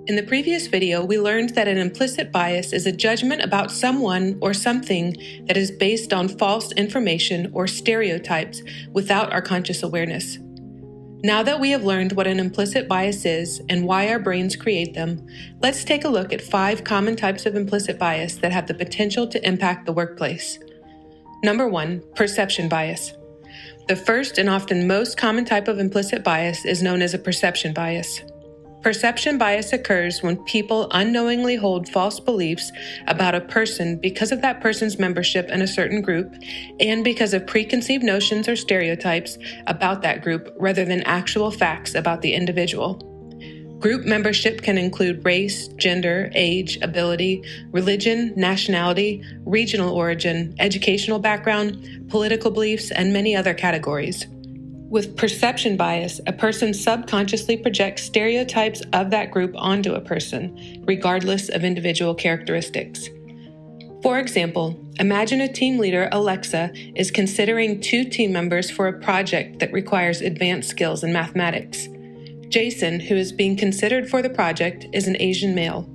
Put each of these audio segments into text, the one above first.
In the previous video, we learned that an implicit bias is a judgment about someone or something that is based on false information or stereotypes without our conscious awareness. Now that we have learned what an implicit bias is and why our brains create them, let's take a look at 5 common types of implicit bias that have the potential to impact the workplace. Number 1, perception bias. The first and often most common type of implicit bias is known as a perception bias. Perception bias occurs when people unknowingly hold false beliefs about a person because of that person's membership in a certain group and because of preconceived notions or stereotypes about that group rather than actual facts about the individual. Group membership can include race, gender, age, ability, religion, nationality, regional origin, educational background, political beliefs, and many other categories. With perception bias, a person subconsciously projects stereotypes of that group onto a person, regardless of individual characteristics. For example, imagine a team leader, Alexa, is considering 2 team members for a project that requires advanced skills in mathematics. Jason, who is being considered for the project, is an Asian male.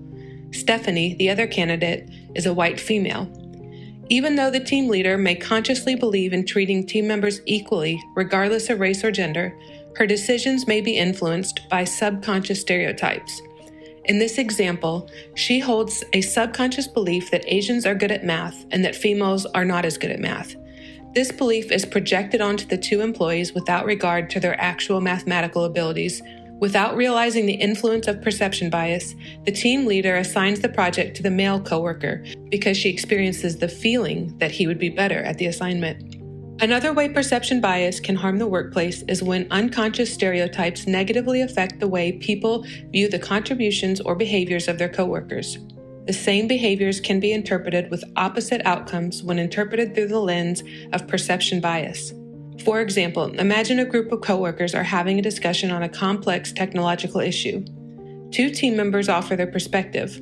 Stephanie, the other candidate, is a white female. Even though the team leader may consciously believe in treating team members equally, regardless of race or gender, her decisions may be influenced by subconscious stereotypes. In this example, she holds a subconscious belief that Asians are good at math and that females are not as good at math. This belief is projected onto the 2 employees without regard to their actual mathematical abilities. Without realizing the influence of perception bias, the team leader assigns the project to the male coworker because she experiences the feeling that he would be better at the assignment. Another way perception bias can harm the workplace is when unconscious stereotypes negatively affect the way people view the contributions or behaviors of their coworkers. The same behaviors can be interpreted with opposite outcomes when interpreted through the lens of perception bias. For example, imagine a group of coworkers are having a discussion on a complex technological issue. 2 team members offer their perspective.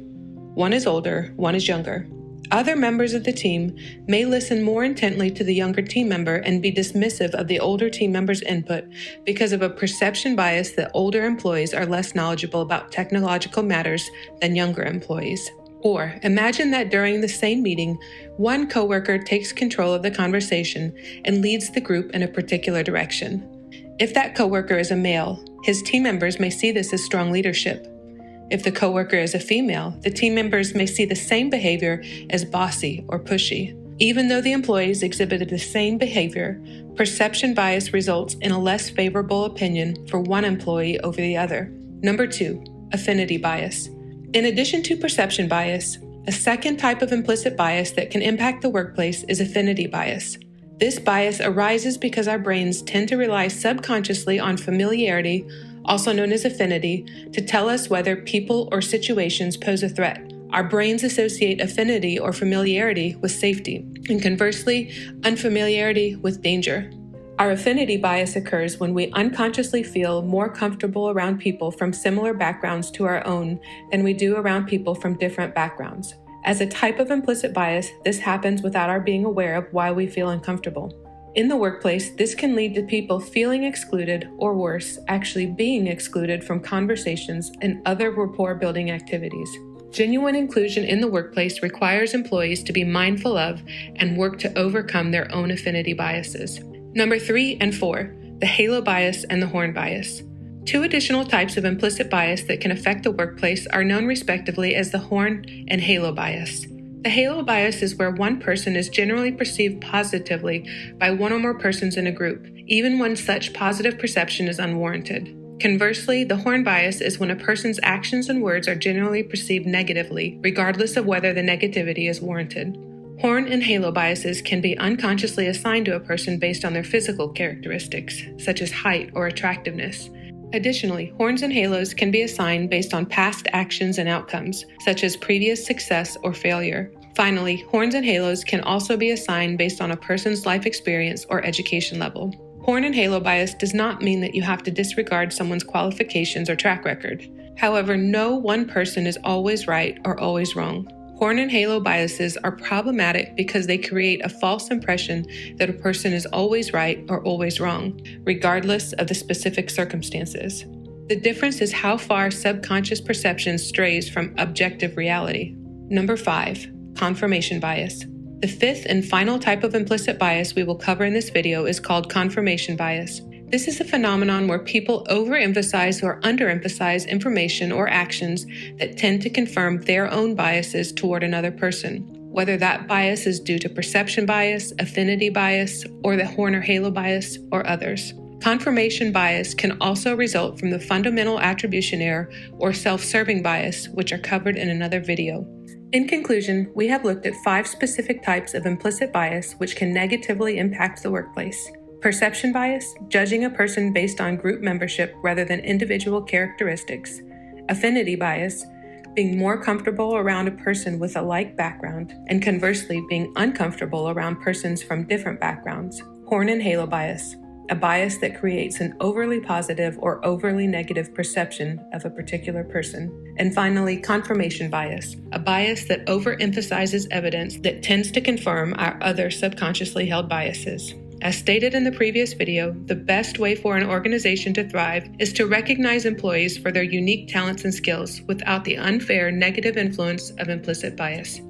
One is older, one is younger. Other members of the team may listen more intently to the younger team member and be dismissive of the older team member's input because of a perception bias that older employees are less knowledgeable about technological matters than younger employees. Or imagine that during the same meeting, one coworker takes control of the conversation and leads the group in a particular direction. If that coworker is a male, his team members may see this as strong leadership. If the coworker is a female, the team members may see the same behavior as bossy or pushy. Even though the employees exhibited the same behavior, perception bias results in a less favorable opinion for one employee over the other. Number 2, affinity bias. In addition to perception bias, a second type of implicit bias that can impact the workplace is affinity bias. This bias arises because our brains tend to rely subconsciously on familiarity, also known as affinity, to tell us whether people or situations pose a threat. Our brains associate affinity or familiarity with safety, and conversely, unfamiliarity with danger. Our affinity bias occurs when we unconsciously feel more comfortable around people from similar backgrounds to our own than we do around people from different backgrounds. As a type of implicit bias, this happens without our being aware of why we feel uncomfortable. In the workplace, this can lead to people feeling excluded, or worse, actually being excluded from conversations and other rapport-building activities. Genuine inclusion in the workplace requires employees to be mindful of and work to overcome their own affinity biases. Number 3 and 4, the halo bias and the horn bias. 2 additional types of implicit bias that can affect the workplace are known respectively as the horn and halo bias. The halo bias is where one person is generally perceived positively by one or more persons in a group, even when such positive perception is unwarranted. Conversely, the horn bias is when a person's actions and words are generally perceived negatively, regardless of whether the negativity is warranted. Horn and halo biases can be unconsciously assigned to a person based on their physical characteristics, such as height or attractiveness. Additionally, horns and halos can be assigned based on past actions and outcomes, such as previous success or failure. Finally, horns and halos can also be assigned based on a person's life experience or education level. Horn and halo bias does not mean that you have to disregard someone's qualifications or track record. However, no one person is always right or always wrong. Horn and halo biases are problematic because they create a false impression that a person is always right or always wrong, regardless of the specific circumstances. The difference is how far subconscious perception strays from objective reality. Number 5, confirmation bias. The fifth and final type of implicit bias we will cover in this video is called confirmation bias. This is a phenomenon where people overemphasize or underemphasize information or actions that tend to confirm their own biases toward another person, whether that bias is due to perception bias, affinity bias, or the Horner-Halo bias, or others. Confirmation bias can also result from the fundamental attribution error or self-serving bias, which are covered in another video. In conclusion, we have looked at 5 specific types of implicit bias which can negatively impact the workplace. Perception bias, judging a person based on group membership rather than individual characteristics. Affinity bias, being more comfortable around a person with a like background, and conversely being uncomfortable around persons from different backgrounds. Horner-Halo bias, a bias that creates an overly positive or overly negative perception of a particular person. And finally, confirmation bias, a bias that overemphasizes evidence that tends to confirm our other subconsciously held biases. As stated in the previous video, the best way for an organization to thrive is to recognize employees for their unique talents and skills without the unfair negative influence of implicit bias.